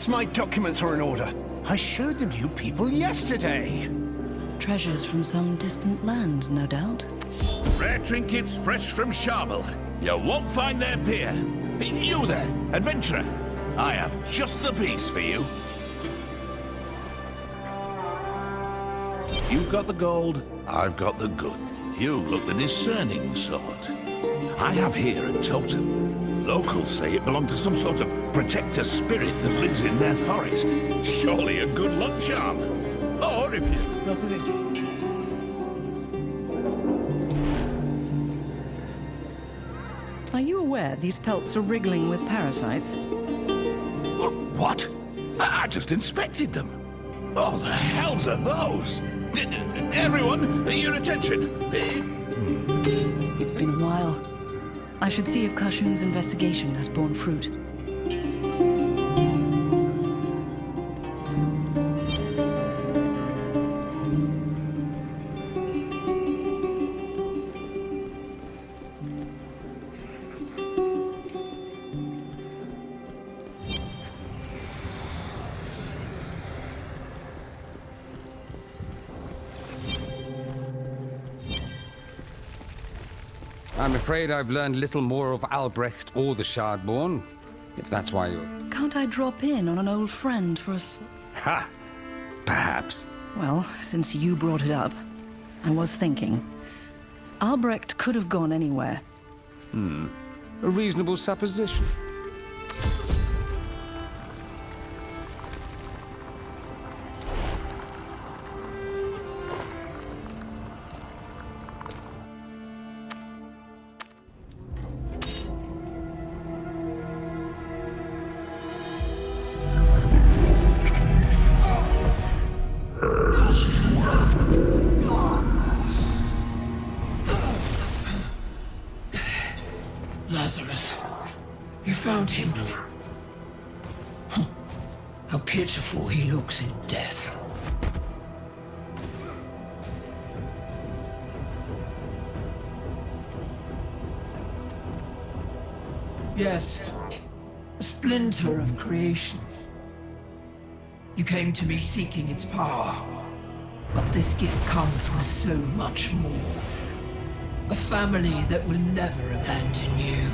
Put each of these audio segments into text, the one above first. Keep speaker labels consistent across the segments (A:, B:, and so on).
A: course my documents are in order. I showed them to you people yesterday.
B: Treasures from some distant land, no doubt.
C: Rare trinkets fresh from Charvel. You won't find their peer. You there, adventurer. I have just the piece for you. You've got the gold, I've got the good. You look the discerning sort. I have here a totem. Locals say it belonged to some sort of protector spirit that lives in their forest. Surely a good luck charm. Or if you... nothing in you.
B: Are you aware these pelts are wriggling with parasites?
C: What? I just inspected them. Oh, the hells are those? Everyone, your attention.
B: It's been a while. I should see if Kashun's investigation has borne fruit.
D: I'm afraid I've learned little more of Albrecht or the Shardborn, if that's why you're...
B: Can't I drop in on an old friend for
D: Ha! Perhaps.
B: Well, since you brought it up, I was thinking. Albrecht could have gone anywhere.
D: A reasonable supposition.
E: Lazarus, you found him. Huh. How pitiful he looks in death. Yes, a splinter of creation. You came to me seeking its power, but this gift comes with so much more. A family that will never abandon you.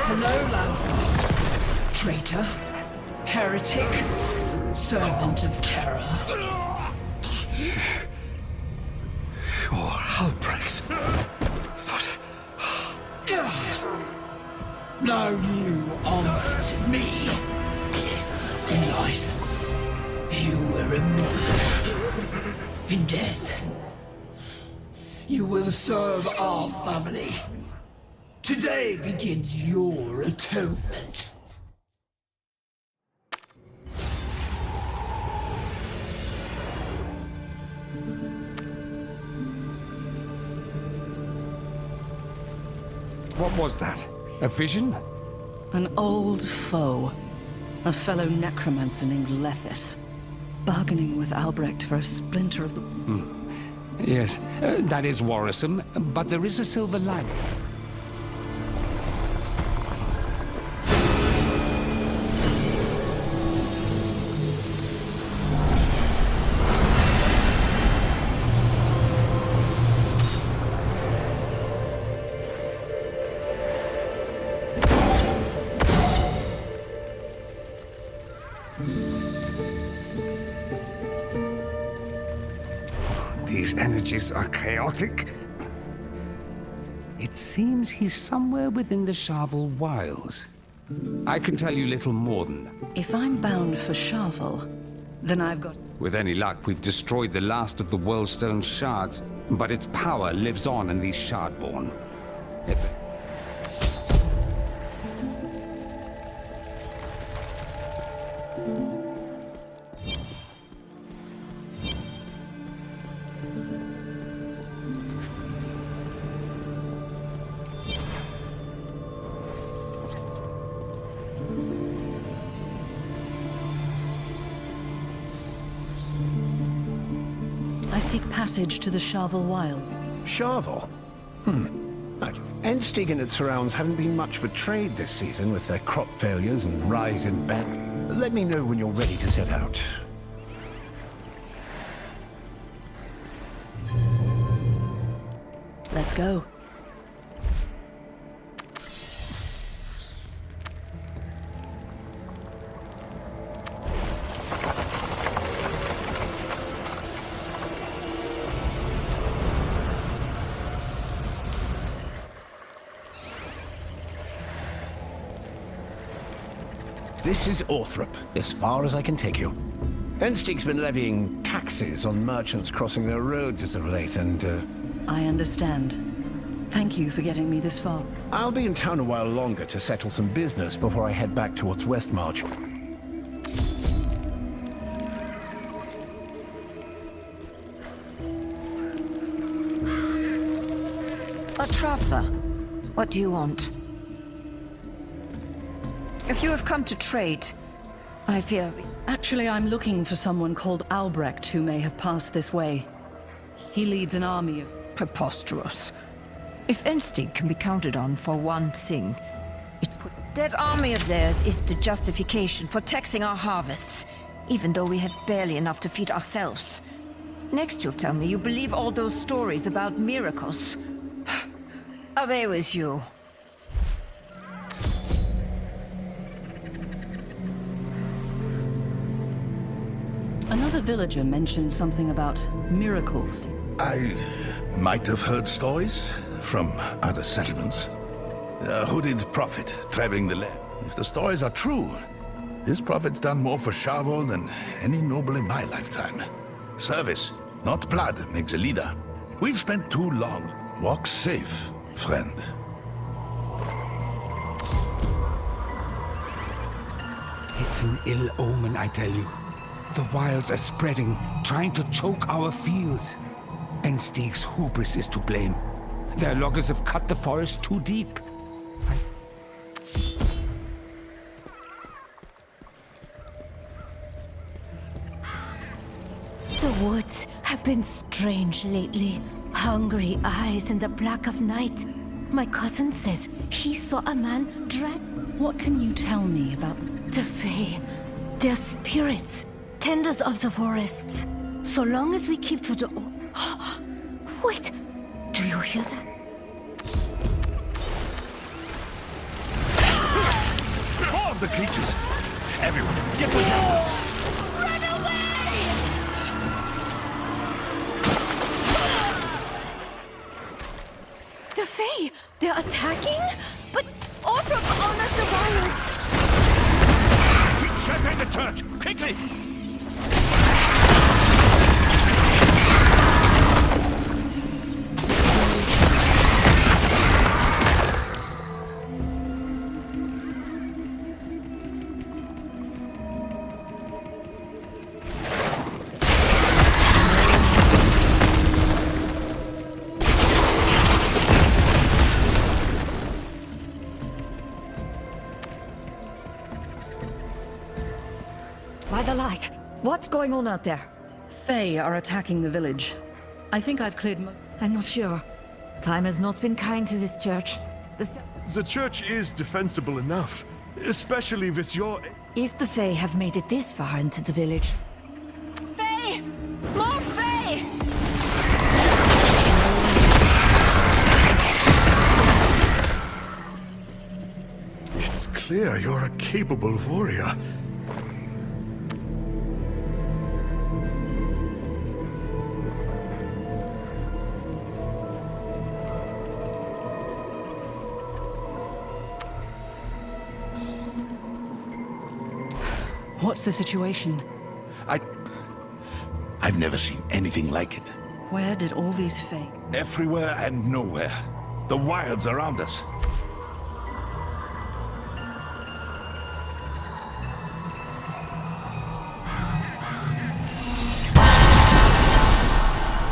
E: Hello, Lazarus. Traitor, heretic, servant of terror.
A: Albrecht. What?
E: Now you answer to me. In life, you were a monster. In death, you will serve our family. Today begins your atonement.
D: What was that? A vision?
B: An old foe. A fellow necromancer named Lethis. Bargaining with Albrecht for a splinter of the...
D: Yes, that is worrisome, but there is a silver lining. These energies are chaotic. It seems he's somewhere within the Charvel Wilds. I can tell you little more than that.
B: If I'm bound for Charvel, then I've got...
D: With any luck, we've destroyed the last of the Worldstone shards, but its power lives on in these Shardborn.
B: seek passage to the Sharvel Wilds.
A: Sharvel? Right. Endsteig and its surrounds haven't been much for trade this season with their crop failures and rise in ban. Let me know when you're ready to set out.
B: Let's go.
A: This is Orthrop, as far as I can take you. Endsteig's been levying taxes on merchants crossing their roads as of late, and,
B: I understand. Thank you for getting me this far.
A: I'll be in town a while longer to settle some business before I head back towards Westmarch.
F: A traveler. What do you want? If you have come to trade, I fear...
B: Actually, I'm looking for someone called Albrecht who may have passed this way. He leads an army of...
F: Preposterous. If Endsteig can be counted on for one thing, it's put... That army of theirs is the justification for taxing our harvests, even though we have barely enough to feed ourselves. Next you'll tell me you believe all those stories about miracles. Away with you.
B: Another villager mentioned something about miracles.
C: I might have heard stories from other settlements. A hooded prophet traveling the land. If the stories are true, this prophet's done more for Sharvel than any noble in my lifetime. Service, not blood, makes a leader. We've spent too long. Walk safe, friend.
D: It's an ill omen, I tell you. The wilds are spreading, trying to choke our fields. Endsteig's hubris is to blame. Their loggers have cut the forest too deep.
G: The woods have been strange lately. Hungry eyes in the black of night. My cousin says he saw a man drag...
B: What can you tell me about...
G: The Fae. They're spirits. Tenders of the forests. So long as we keep to the... Wait! Do you hear that?
C: All of the creatures! Everyone, get together!
G: Run away! The Fae! They're attacking? But Orthrop honors the wilds!
C: Survey the church! Quickly!
F: By the light, what's going on out there?
B: Fae are attacking the village. I think I've cleared
F: I'm not sure. Time has not been kind to this church.
H: The church is defensible enough, especially with your...
F: If the Fae have made it this far into the village...
G: Fae! More Fae!
H: It's clear you're a capable warrior.
B: What's the situation?
C: I've never seen anything like it.
B: Where did all these Fae...
C: Everywhere and nowhere. The wilds around us.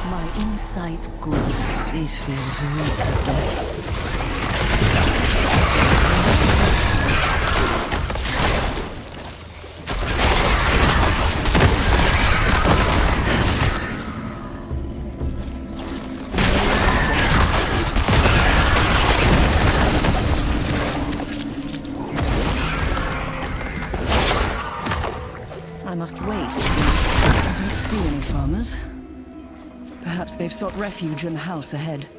B: My insight grew. These fields reek of death. I must wait. I don't see any farmers. Perhaps they've sought refuge in the house ahead.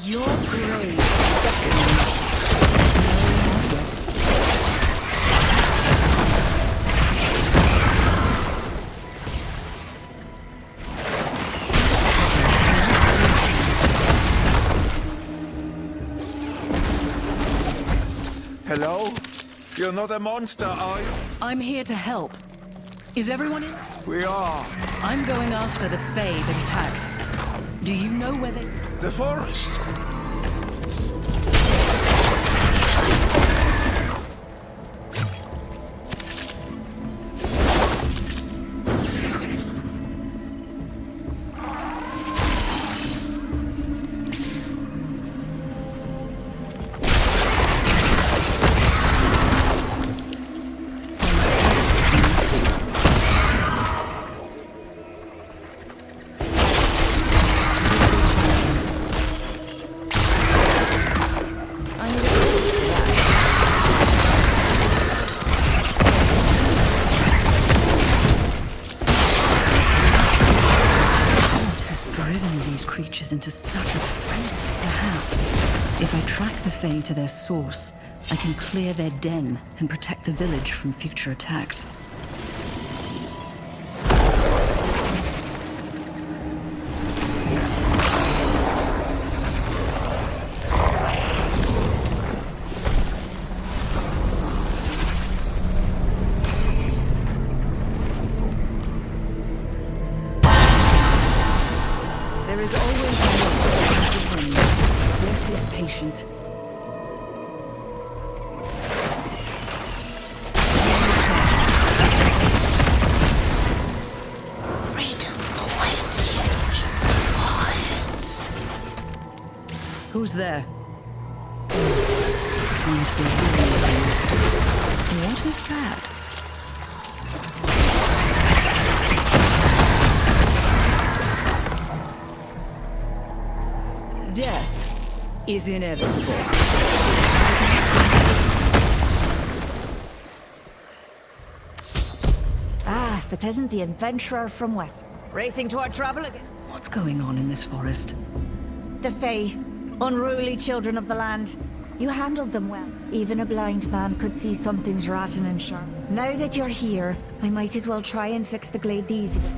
B: You're great.
I: Hello? You're not a monster, are you?
B: I'm here to help. Is everyone in?
I: We are.
B: I'm going after the Fae that attacked. Do you know where they...
C: The forest.
B: into such a frenzy. Perhaps, if I track the Fae to their source, I can clear their den and protect the village from future attacks. There is always a way. Death is patient.
G: Freedom awaits you. Wilds.
B: Who's there? Must be really. What is that? Death is inevitable.
F: Ah, if it isn't the adventurer from West. Racing toward trouble again.
B: What's going on in this forest?
F: The Fae, unruly children of the land. You handled them well. Even a blind man could see something's rotten and sharp. Now that you're here, I might as well try and fix the glade the easy way.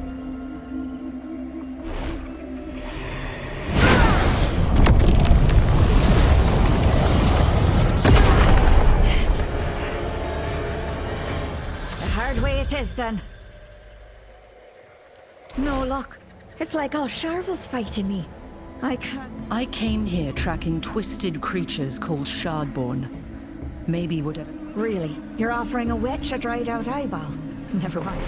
F: Way it is then. No luck. It's like all Sharville's fighting me. I can't.
B: I came here tracking twisted creatures called Shardborn. Maybe whatever.
F: Really? You're offering a witch a dried out eyeball? Never mind.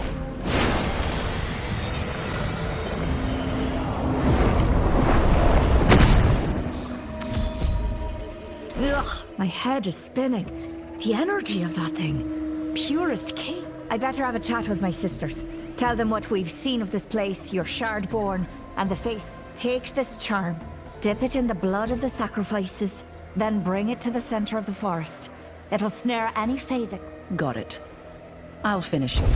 F: Ugh, my head is spinning. The energy of that thing. Purest cake. I'd better have a chat with my sisters. Tell them what we've seen of this place, your Shardborn, and the face. Take this charm, dip it in the blood of the sacrifices, then bring it to the center of the forest. It'll snare any Fae that...
B: Got it. I'll finish it.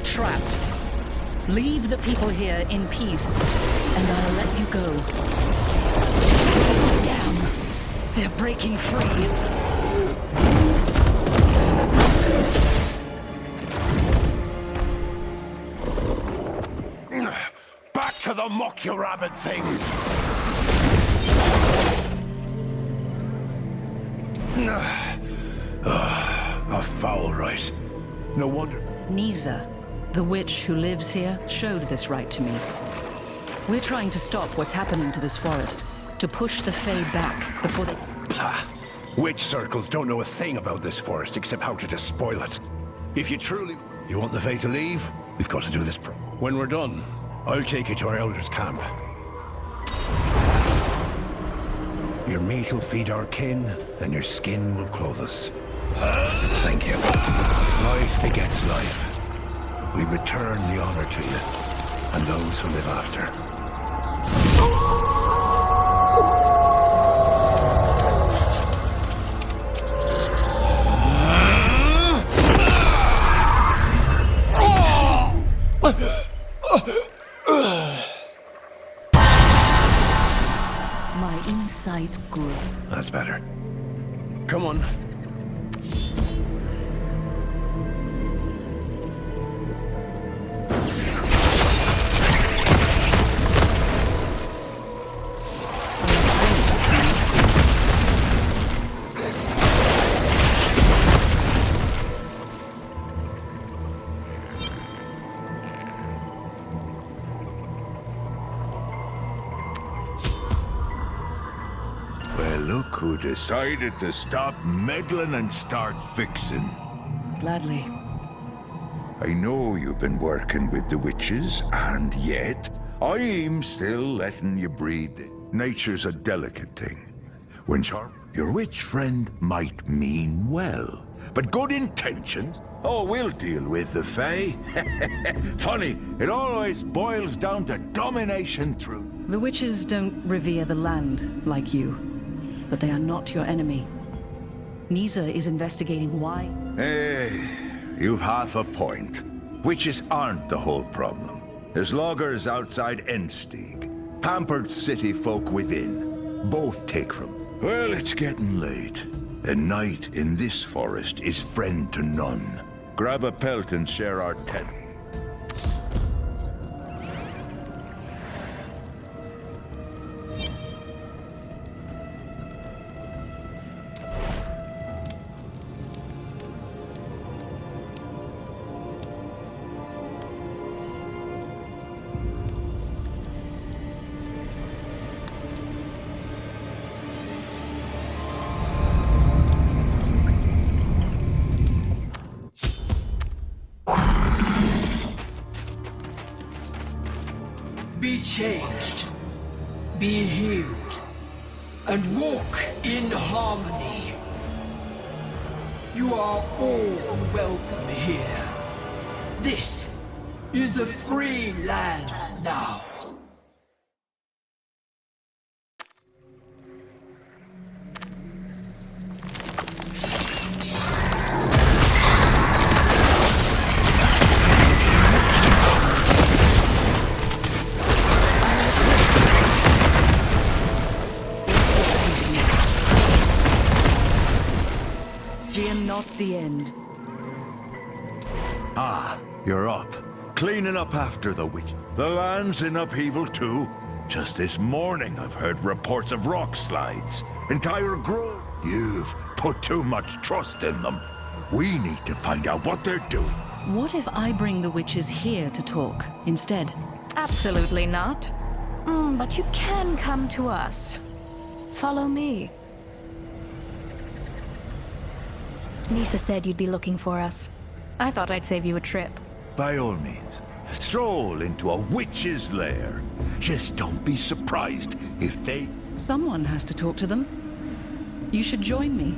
B: trapped. Leave the people here in peace, and I'll let you go. Damn! They're breaking free.
A: Back to the mock you rabid things! A foul right. No wonder.
B: Nisa, the witch who lives here, showed this right to me. We're trying to stop what's happening to this forest, to push the Fae back before they...
A: Witch circles don't know a thing about this forest except how to despoil it. If you truly... You want the Fae to leave? We've got to do this When we're done, I'll take you to our elders' camp. Your meat will feed our kin, and your skin will clothe us. Thank you. Life begets life. We return the honor to you, and those who live after.
B: My insight grew.
A: That's better. Come on.
C: Look who decided to stop meddling and start fixing.
B: Gladly.
C: I know you've been working with the witches, and yet I'm still letting you breathe. Nature's a delicate thing. When your witch friend might mean well, but good intentions? Oh, we'll deal with the Fae. Funny, it always boils down to domination through...
B: The witches don't revere the land like you, but they are not your enemy. Nisa is investigating why...
C: Hey, you've half a point. Witches aren't the whole problem. There's loggers outside Endsteig, pampered city folk within. Both take from... Well, it's getting late. A night in this forest is friend to none. Grab a pelt and share our tent.
E: Be changed, be healed, and walk in harmony. You are all welcome here. This is a free land now.
B: Not the end.
C: Ah, you're up. Cleaning up after the witch. The land's in upheaval too. Just this morning I've heard reports of rock slides. Entire grove. You've put too much trust in them. We need to find out what they're doing.
B: What if I bring the witches here to talk instead?
J: Absolutely not. But you can come to us. Follow me.
G: Nisa said you'd be looking for us.
J: I thought I'd save you a trip.
C: By all means, stroll into a witch's lair. Just don't be surprised if they...
B: Someone has to talk to them. You should join me.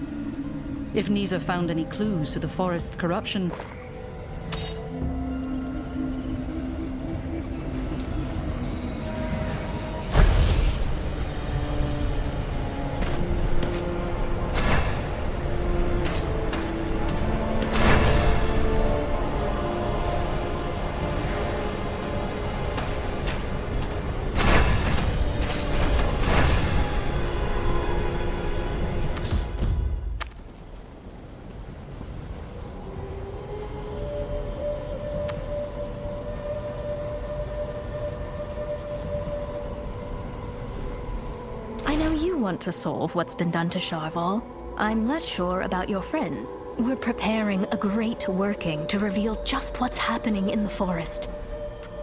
B: If Nisa found any clues to the forest's corruption...
J: want to solve what's been done to Sharval. I'm less sure about your friends. We're preparing a great working to reveal just what's happening in the forest.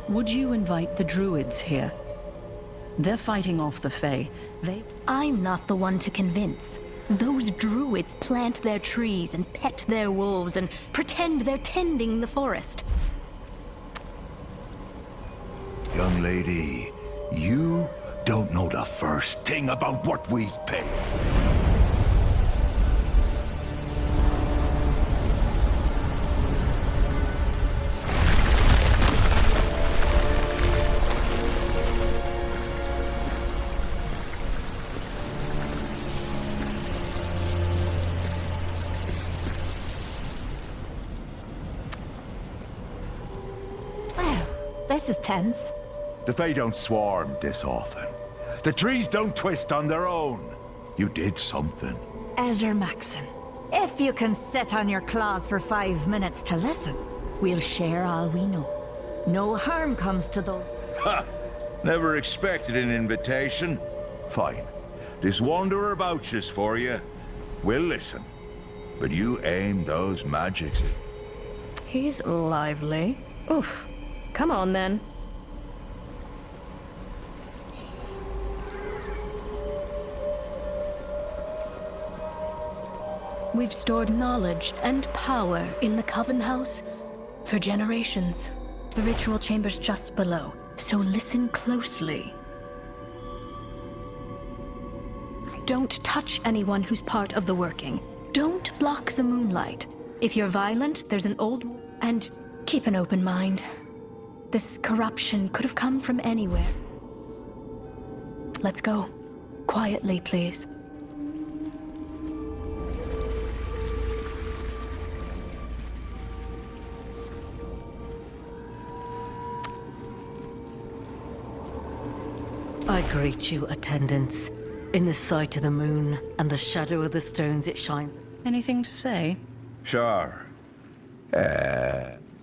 B: Would you invite the druids here? They're fighting off the Fae.
J: I'm not the one to convince. Those druids plant their trees and pet their wolves and pretend they're tending the forest.
A: Young lady, you don't know the first thing about what we've paid.
F: This is tense.
A: The Fae don't swarm this often. The trees don't twist on their own. You did something.
F: Elder Maxon, if you can sit on your claws for 5 minutes to listen, we'll share all we know. No harm comes to those.
I: Ha! Never expected an invitation.
A: Fine. This wanderer vouches for you. We'll listen. But you aim those magics at...
J: He's lively. Oof. Come on, then. We've stored knowledge and power in the Coven House for generations. The ritual chamber's just below, so listen closely. Don't touch anyone who's part of the working. Don't block the moonlight. If you're violent, there's an old... And keep an open mind. This corruption could have come from anywhere. Let's go. Quietly, please.
K: I greet you, attendants. In the sight of the moon and the shadow of the stones it shines.
B: Anything to say?
I: Sure.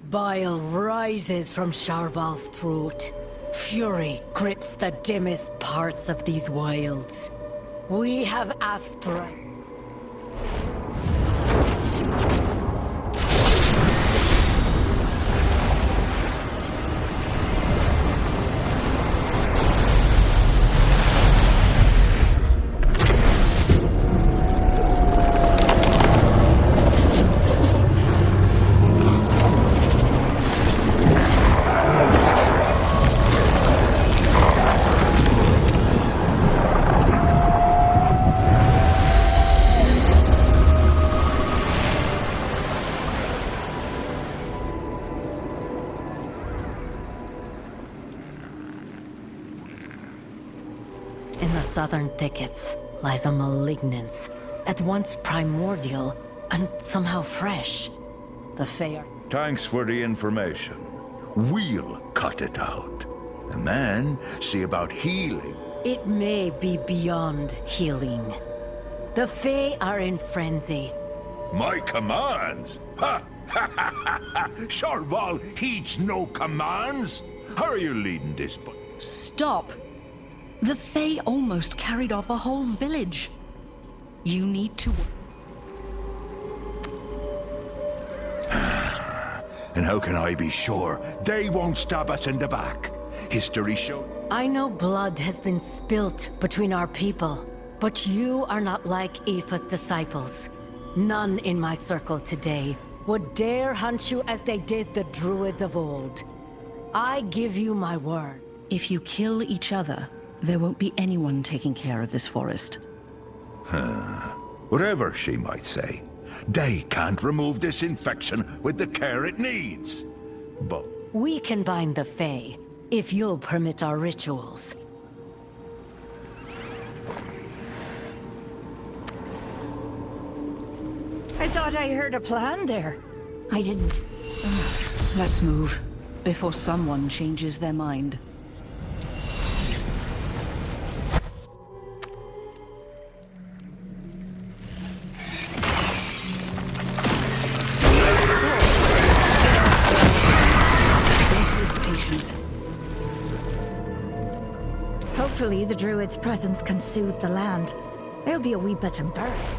K: Bile rises from Sharval's throat. Fury grips the dimmest parts of these wilds. We have ASRock. In the southern thickets lies a malignance, at once primordial and somehow fresh. The Fae.
A: Thanks for the information. We'll cut it out. And then see about healing.
K: It may be beyond healing. The Fae are in frenzy.
A: My commands? Ha! Ha ha ha ha! Sharval heeds no commands! How are you leading this?
B: Stop! The Fae almost carried off a whole village. You need to...
A: And how can I be sure they won't stab us in the back? History shows...
K: I know blood has been spilt between our people, but you are not like Aoife's disciples. None in my circle today would dare hunt you as they did the druids of old. I give you my word.
B: If you kill each other, there won't be anyone taking care of this forest.
A: Whatever she might say, they can't remove this infection with the care it needs. But...
K: We can bind the Fae, if you'll permit our rituals.
F: I thought I heard a plan there. I didn't.
B: Let's move, before someone changes their mind.
F: Hopefully the druid's presence can soothe the land. I'll be a wee bit embarrassed.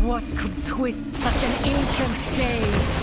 K: What could twist such an ancient fate?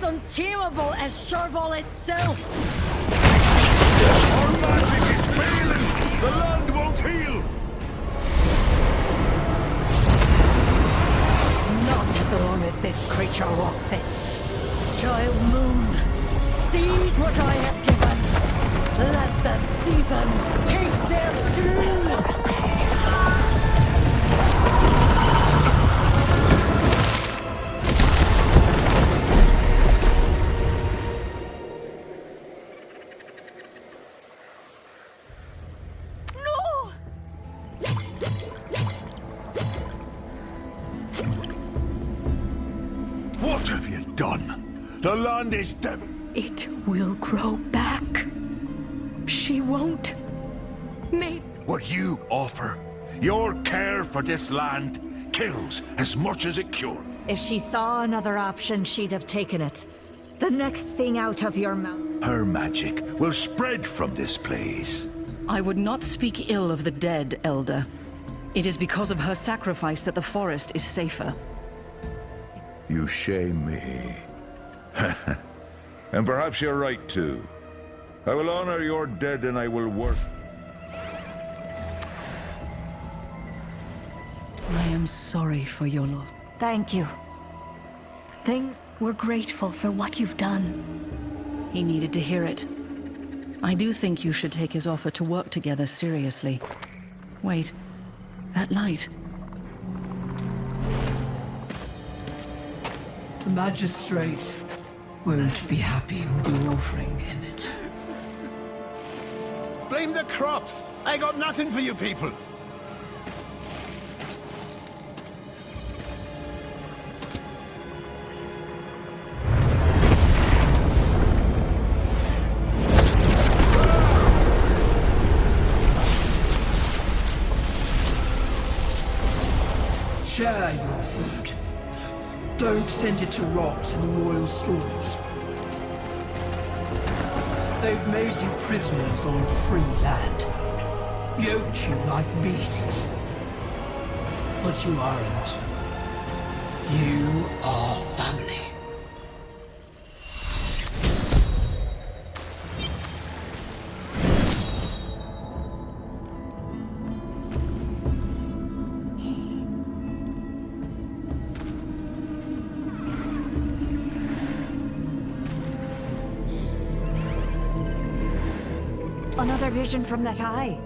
K: Untamable as Sharval itself!
H: Our magic is failing! The land won't heal!
K: Not as long as this creature walks it. Child Moon, see what I have given. Let the seasons take their due!
C: What have you done? The land is devil.
J: It will grow back. She won't.
C: What you offer, your care for this land, kills as much as it cures.
F: If she saw another option, she'd have taken it. The next thing out of your mouth.
C: Her magic will spread from this place.
B: I would not speak ill of the dead, Elder. It is because of her sacrifice that the forest is safer.
C: You shame me. And perhaps you're right too. I will honor your dead and I will work.
B: I am sorry for your loss.
F: Thank you.
J: We're grateful for what you've done.
B: He needed to hear it. I do think you should take his offer to work together seriously. Wait, that light.
E: The magistrate won't be happy with your offering him it.
A: Blame the crops! I got nothing for you people!
E: Share your food. Don't send it to rot in the royal stores. They've made you prisoners on free land. Yoked you like beasts. But you aren't. You are family.
F: Another vision from that eye.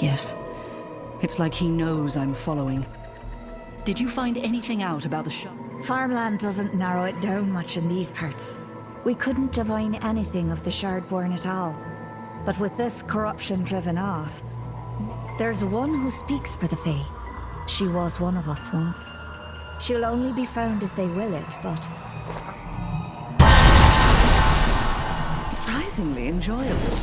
B: Yes. It's like he knows I'm following. Did you find anything out about the shop?
F: Farmland doesn't narrow it down much in these parts. We couldn't divine anything of the Shardborn at all. But with this corruption driven off, there's one who speaks for the Fae. She was one of us once. She'll only be found if they will it, but...
B: Surprisingly enjoyable.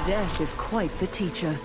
B: Death is quite the teacher.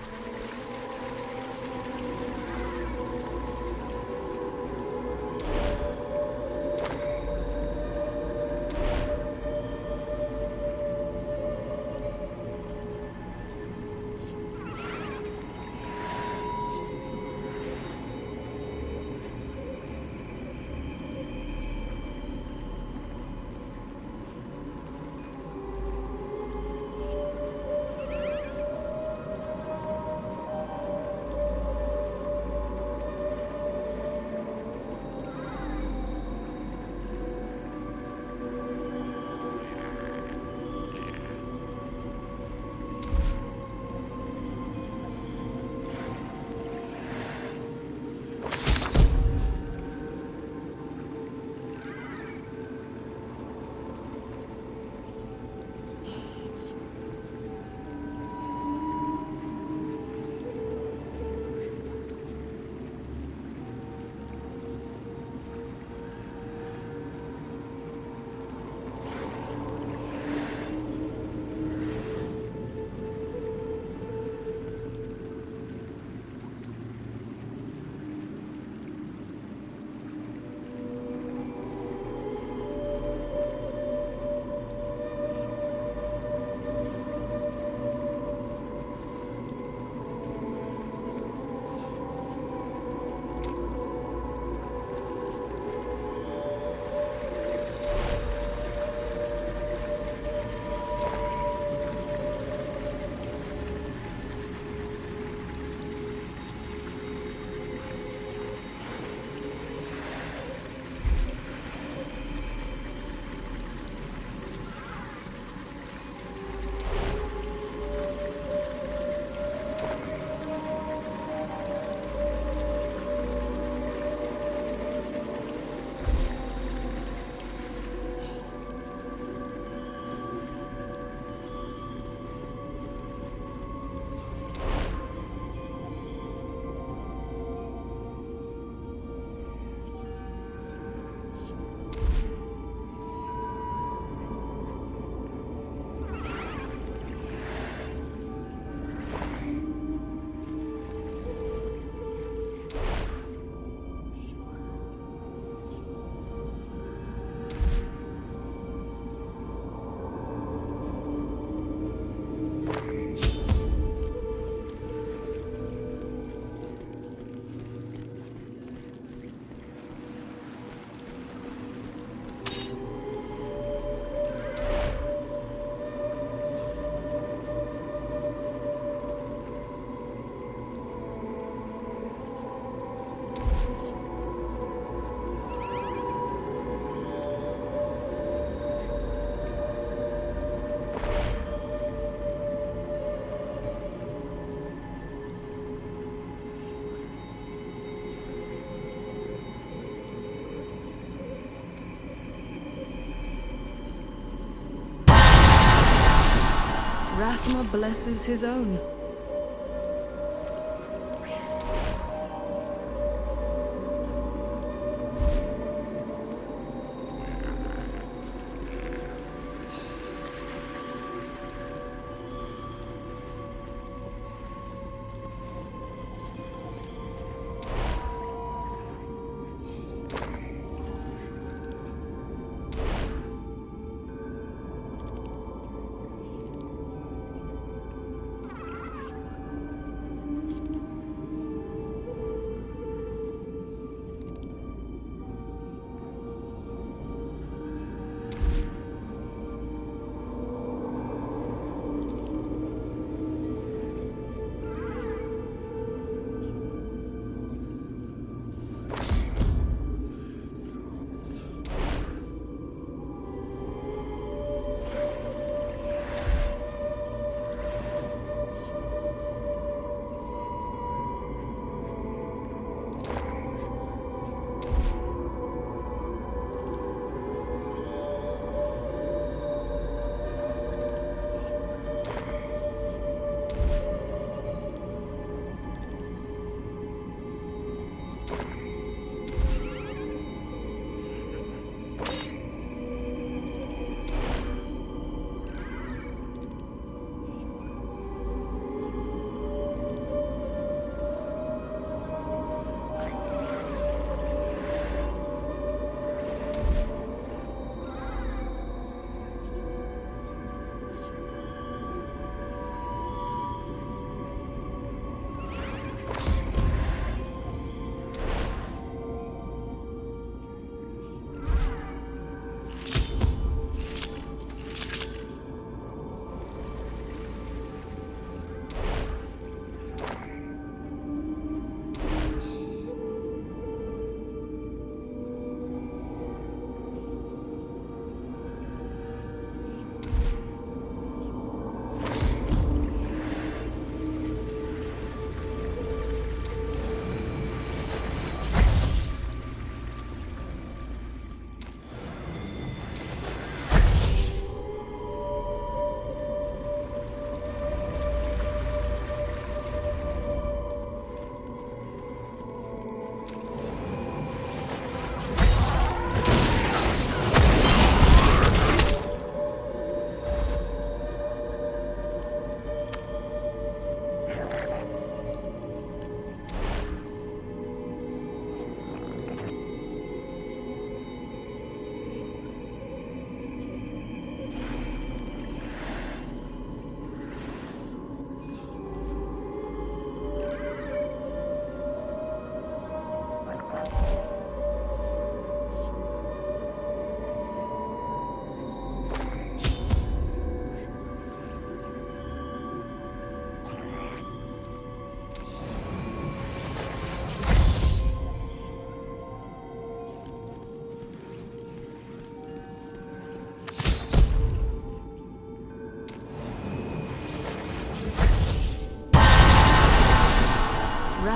B: Rathma blesses his own.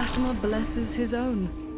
B: anathema blesses his own.